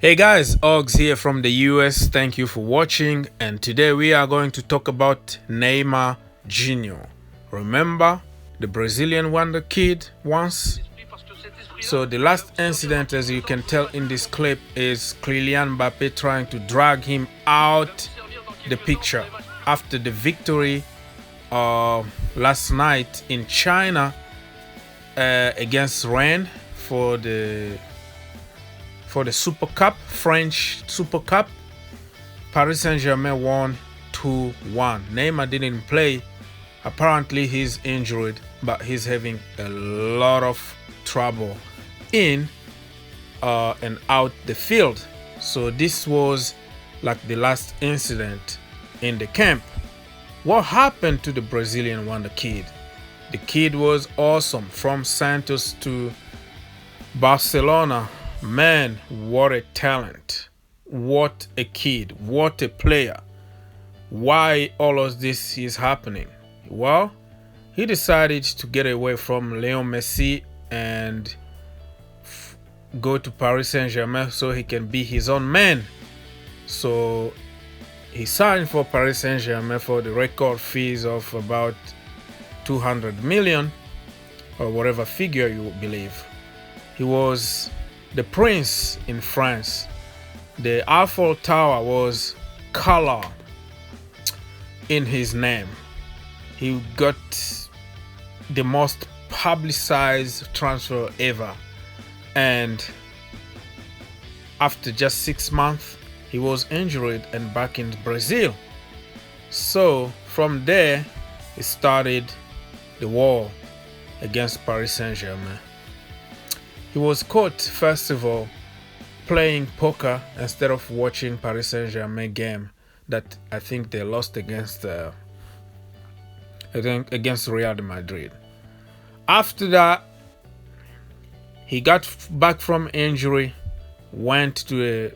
Hey guys, Oggs here from the US. Thank you for watching, and today we are going to talk about Neymar Jr. Remember the Brazilian wonder kid once? So the last incident, as you can tell in this clip, is Kilyan Mbappe trying to drag him out the picture after the victory last night in China against Rennes for the Super Cup, French Super Cup. Paris Saint-Germain won 2-1. Neymar didn't play. Apparently he's injured, but he's having a lot of trouble in and out the field. So this was like the last incident in the camp. What happened to the Brazilian wonder kid? The kid was awesome, from Santos to Barcelona. Man, what a talent. What a kid. What a player. Why all of this is happening? Well, he decided to get away from Lionel Messi and go to Paris Saint-Germain so he can be his own man. So he signed for Paris Saint-Germain for the record fees of about 200 million or whatever figure you believe. He was the prince in France. The Eiffel Tower was color in his name. He got the most publicized transfer ever, and after just 6 months he was injured and back in Brazil. So from there he started the war against Paris Saint-Germain. He was caught, first of all, playing poker instead of watching Paris Saint-Germain game that I think they lost against Real Madrid. After that, he got back from injury, went to the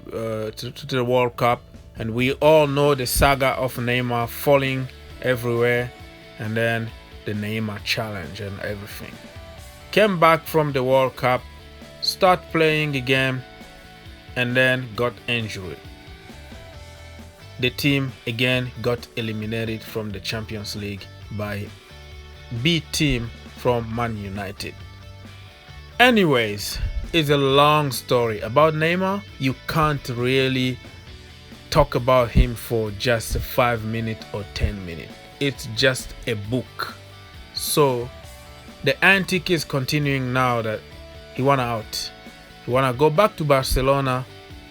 World Cup, and we all know the saga of Neymar falling everywhere, and then the Neymar challenge and everything. Came back from the World Cup, start playing again, and then got injured. The team again got eliminated from the Champions League by B team from Man United. Anyways, it's a long story about Neymar. You can't really talk about him for just 5 minutes or 10 minutes. It's just a book. So the antic is continuing now that he went out. He wanna go back to Barcelona,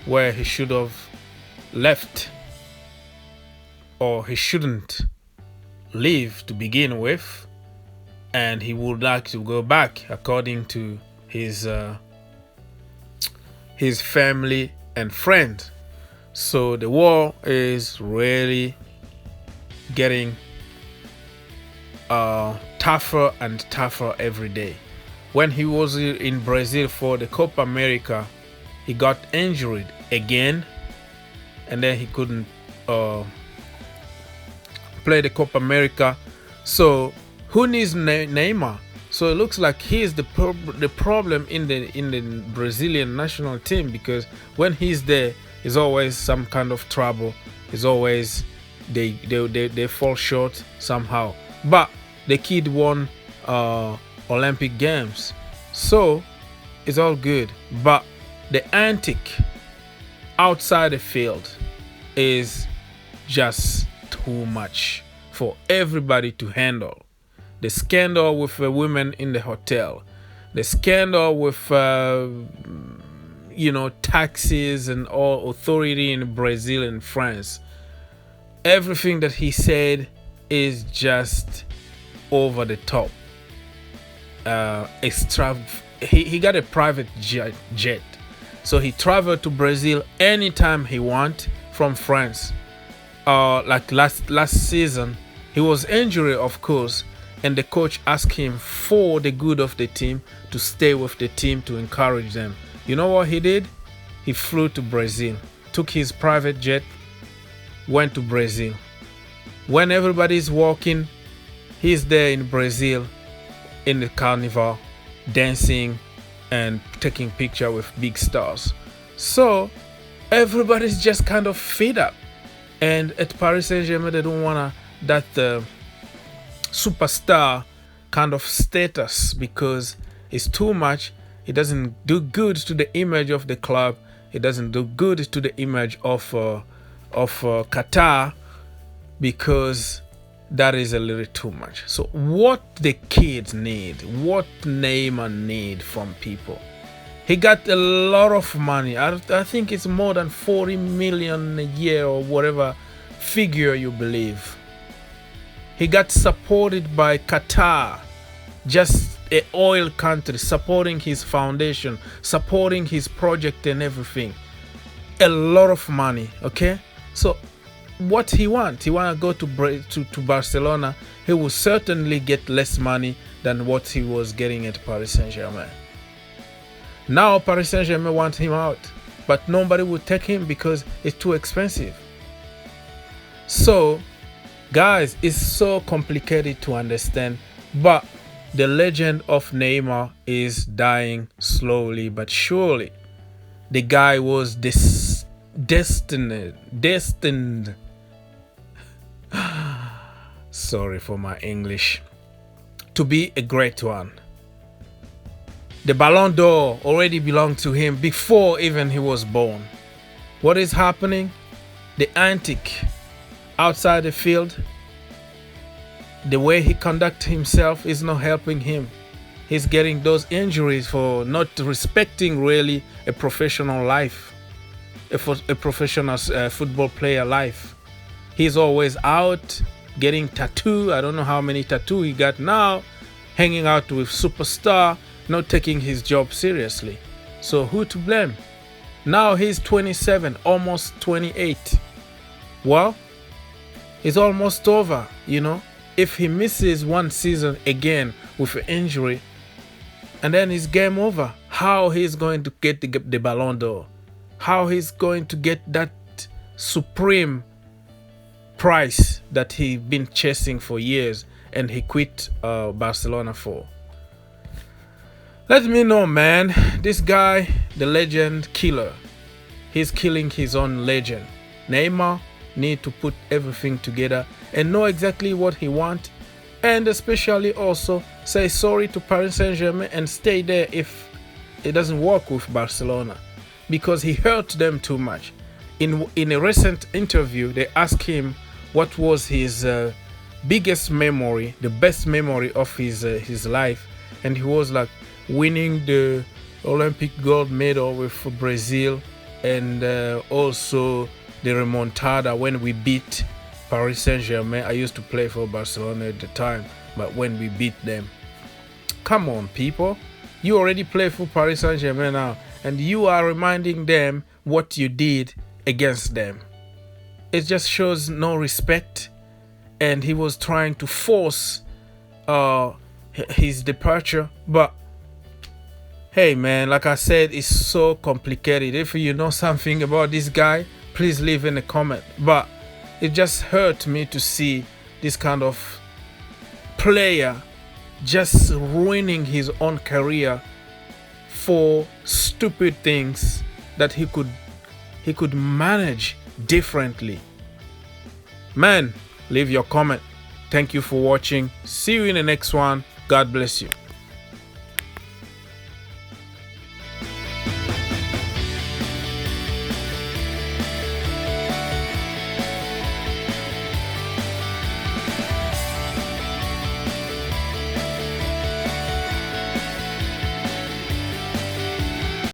where he should have left, or he shouldn't leave to begin with, and he would like to go back according to his family and friends. So the war is really getting tougher and tougher every day. When he was in Brazil for the Copa America, he got injured again, and then he couldn't play the Copa America. So who needs Neymar? So it looks like he is the problem in the Brazilian national team, because when he's there, there's always some kind of trouble. It's always they fall short somehow. But the kid won Olympic Games, so it's all good. But the antic outside the field is just too much for everybody to handle. The scandal with the women in the hotel, the scandal with taxes and all authority in Brazil and France. Everything that he said is just over the top. He got a private jet, so he traveled to Brazil anytime he want from France. Like last season, he was injured, of course, and the coach asked him for the good of the team to stay with the team, to encourage them. You know what he did? He flew to Brazil, took his private jet, went to Brazil. When everybody's walking, he's there in Brazil in the carnival, dancing and taking picture with big stars. So everybody's just kind of fed up. And at Paris Saint-Germain, they don't want that superstar kind of status because it's too much. It doesn't do good to the image of the club. It doesn't do good to the image of Qatar, because that is a little too much. So what the kids need, what Neymar need from people, he got a lot of money. I think it's more than 40 million a year or whatever figure you believe. He got supported by Qatar, just an oil country, supporting his foundation, supporting his project and everything. A lot of money, okay? So what he want to go to Barcelona. He will certainly get less money than what he was getting at Paris Saint-Germain. Now Paris Saint-Germain want him out, but nobody will take him because it's too expensive. So guys, it's so complicated to understand, but the legend of Neymar is dying slowly but surely. The guy was destined sorry for my English, to be a great one. The Ballon d'Or already belonged to him before even he was born. What is happening? The antic outside the field, the way he conducts himself is not helping him. He's getting those injuries for not respecting really a professional life, a professional football player life. He's always out getting tattoo. I don't know how many tattoo he got now, hanging out with superstar, not taking his job seriously. So who to blame? Now he's 27, almost 28. Well, it's almost over, you know. If he misses one season again with an injury, and then it's game over, how he's going to get the Ballon d'Or? How he's going to get that supreme prize that he's been chasing for years and he quit Barcelona for? Let me know, man. This guy, the legend killer, he's killing his own legend. Neymar need to put everything together and know exactly what he wants, and especially also say sorry to Paris Saint-Germain and stay there if it doesn't work with Barcelona, because he hurt them too much. In a recent interview, they asked him what was his biggest memory, the best memory of his life, and he was like winning the Olympic gold medal with Brazil, and also the remontada when we beat Paris Saint-Germain. I used to play for Barcelona at the time, but when we beat them. Come on, people. You already play for Paris Saint-Germain now, and you are reminding them what you did against them. It just shows no respect, and he was trying to force his departure. But hey, man, like I said, it's so complicated. If you know something about this guy, please leave in a comment. But it just hurt me to see this kind of player just ruining his own career for stupid things that he could manage differently. Man, leave your comment. Thank you for watching. See you in the next one. God bless you.